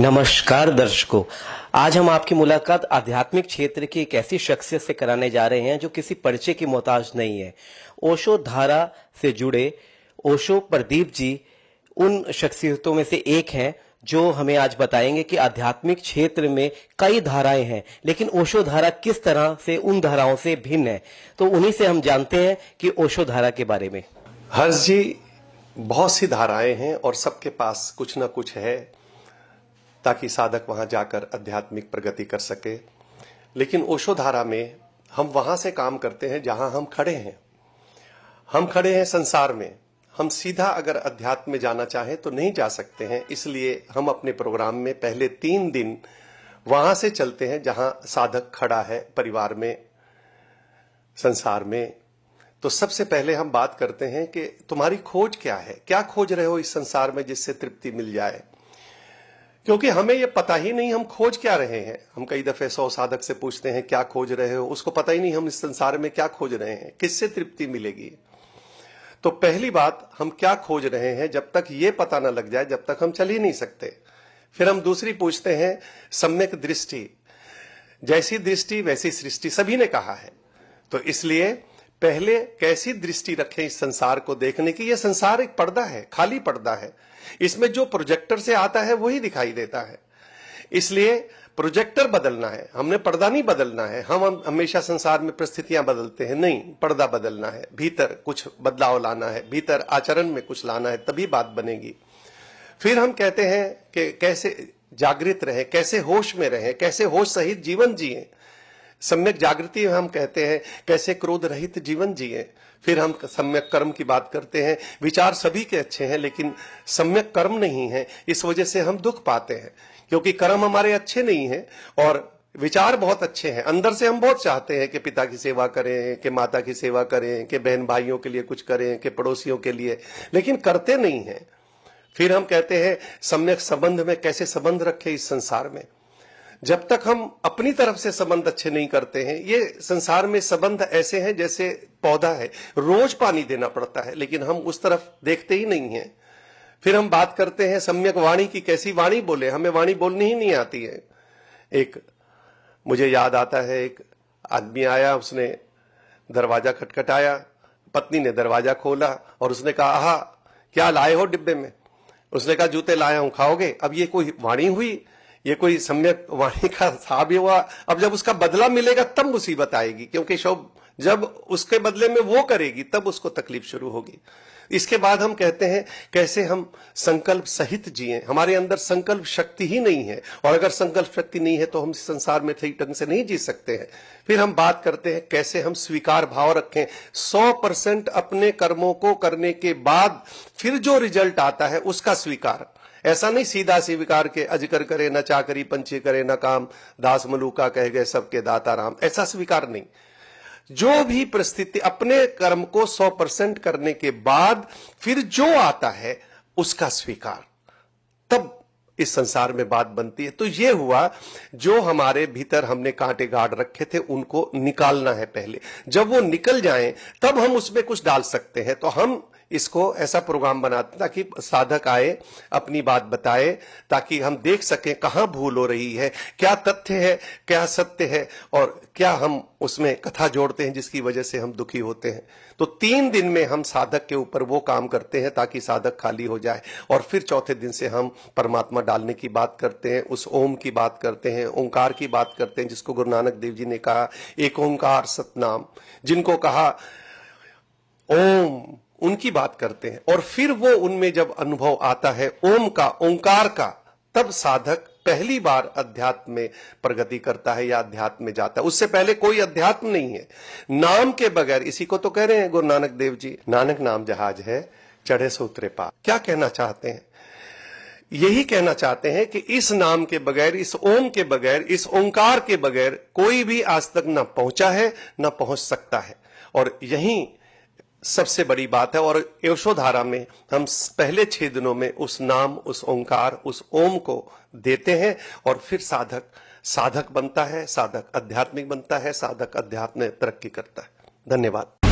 नमस्कार दर्शकों। आज हम आपकी मुलाकात आध्यात्मिक क्षेत्र की एक ऐसी शख्सियत से कराने जा रहे हैं जो किसी परिचय की मोहताज नहीं है। ओशो धारा से जुड़े ओशो प्रदीप जी उन शख्सियतों में से एक हैं जो हमें आज बताएंगे कि आध्यात्मिक क्षेत्र में कई धाराएं हैं, लेकिन ओशो धारा किस तरह से उन धाराओं से भिन्न है। तो उन्हीं से हम जानते हैं कि ओशो धारा के बारे में। हर्ष जी, बहुत सी धाराएं हैं और सबके पास कुछ ना कुछ है ताकि साधक वहां जाकर आध्यात्मिक प्रगति कर सके। लेकिन ओशो धारा में हम वहां से काम करते हैं जहां हम खड़े हैं। हम खड़े हैं संसार में। हम सीधा अगर अध्यात्म में जाना चाहें तो नहीं जा सकते हैं। इसलिए हम अपने प्रोग्राम में पहले 3 दिन वहां से चलते हैं जहां साधक खड़ा है, परिवार में, संसार में। तो सबसे पहले हम बात करते हैं कि तुम्हारी खोज क्या है, क्या खोज रहे हो इस संसार में जिससे तृप्ति मिल जाए। क्योंकि हमें यह पता ही नहीं हम खोज क्या रहे हैं। हम कई दफे 100 साधक से पूछते हैं क्या खोज रहे हो, उसको पता ही नहीं हम इस संसार में क्या खोज रहे हैं, किससे तृप्ति मिलेगी। तो पहली बात, हम क्या खोज रहे हैं, जब तक ये पता ना लग जाए जब तक हम चल ही नहीं सकते। फिर हम दूसरी पूछते हैं सम्यक दृष्टि। जैसी दृष्टि वैसी सृष्टि, सभी ने कहा है। तो इसलिए पहले कैसी दृष्टि रखें इस संसार को देखने की। यह संसार एक पर्दा है, खाली पर्दा है। इसमें जो प्रोजेक्टर से आता है वही दिखाई देता है। इसलिए प्रोजेक्टर बदलना है, हमने पर्दा नहीं बदलना है। हम हमेशा संसार में परिस्थितियां बदलते हैं, नहीं, पर्दा बदलना है। भीतर कुछ बदलाव लाना है, भीतर आचरण में कुछ लाना है, तभी बात बनेगी। फिर हम कहते हैं कि कैसे जागृत रहे, कैसे होश में रहे, कैसे होश सहित जीवन जिए। सम्यक जागृति हम कहते हैं कैसे क्रोध रहित जीवन जिए। फिर हम सम्यक कर्म की बात करते हैं। विचार सभी के अच्छे हैं लेकिन सम्यक कर्म नहीं है, इस वजह से हम दुख पाते हैं। क्योंकि कर्म हमारे अच्छे नहीं है और विचार बहुत अच्छे हैं। अंदर से हम बहुत चाहते हैं कि पिता की सेवा करें, कि माता की सेवा करें, कि बहन भाइयों के लिए कुछ करें, कि पड़ोसियों के लिए, लेकिन करते नहीं हैं। फिर हम कहते हैं सम्यक संबंध में कैसे संबंध रखें इस संसार में। जब तक हम अपनी तरफ से संबंध अच्छे नहीं करते हैं, ये संसार में संबंध ऐसे हैं जैसे पौधा है, रोज पानी देना पड़ता है लेकिन हम उस तरफ देखते ही नहीं हैं। फिर हम बात करते हैं सम्यक वाणी की, कैसी वाणी बोले, हमें वाणी बोलनी ही नहीं आती है। एक मुझे याद आता है, एक आदमी आया, उसने दरवाजा खटखटाया, पत्नी ने दरवाजा खोला और उसने कहा, आहा क्या लाए हो डिब्बे में। उसने कहा जूते लाया हूं, खाओगे। अब ये कोई वाणी हुई, ये कोई सम्यक वाणी का साहब हुआ। अब जब उसका बदला मिलेगा तब मुसीबत आएगी, क्योंकि जब उसके बदले में वो करेगी तब उसको तकलीफ शुरू होगी। इसके बाद हम कहते हैं कैसे हम संकल्प सहित जिए। हमारे अंदर संकल्प शक्ति ही नहीं है और अगर संकल्प शक्ति नहीं है तो हम इस संसार में सही ढंग से नहीं जी सकते हैं। फिर हम बात करते हैं कैसे हम स्वीकार भाव रखें। 100% अपने कर्मों को करने के बाद फिर जो रिजल्ट आता है उसका स्वीकार। ऐसा नहीं सीधा स्वीकार के अजगर करे न चाकरी, पंछी करे न काम, दास मलूका कह गए सबके दाता राम, ऐसा स्वीकार नहीं। जो भी परिस्थिति, अपने कर्म को 100% करने के बाद फिर जो आता है उसका स्वीकार, तब इस संसार में बात बनती है। तो ये हुआ, जो हमारे भीतर हमने कांटे गाड़ रखे थे उनको निकालना है पहले। जब वो निकल जाएं तब हम उसमें कुछ डाल सकते हैं। तो हम इसको ऐसा प्रोग्राम बनाते ताकि साधक आए, अपनी बात बताए, ताकि हम देख सकें कहां भूल हो रही है, क्या तथ्य है, क्या सत्य है और क्या हम उसमें कथा जोड़ते हैं जिसकी वजह से हम दुखी होते हैं। तो 3 दिन में हम साधक के ऊपर वो काम करते हैं ताकि साधक खाली हो जाए। और फिर चौथे दिन से हम परमात्मा डालने की बात करते हैं, उस ओम की बात करते हैं, ओंकार की बात करते हैं, जिसको गुरु नानक देव जी ने कहा एक ओंकार सतनाम, जिनको कहा ओम, उनकी बात करते हैं। और फिर वो उनमें जब अनुभव आता है ओम का, ओंकार का, तब साधक पहली बार अध्यात्म में प्रगति करता है या अध्यात्म में जाता है। उससे पहले कोई अध्यात्म नहीं है। नाम के बगैर, इसी को तो कह रहे हैं गुरु नानक देव जी, नानक नाम जहाज है चढ़े सो उतरे पार। क्या कहना चाहते हैं? यही कहना चाहते हैं कि इस नाम के बगैर, इस ओम के बगैर, इस ओंकार के बगैर कोई भी आज तक ना पहुंचा है ना पहुंच सकता है। और यही सबसे बड़ी बात है। और यशोधारा में हम पहले 6 दिनों में उस नाम, उस ओंकार, उस ओम को देते हैं और फिर साधक बनता है, साधक आध्यात्मिक बनता है, साधक अध्यात्म में तरक्की करता है। धन्यवाद।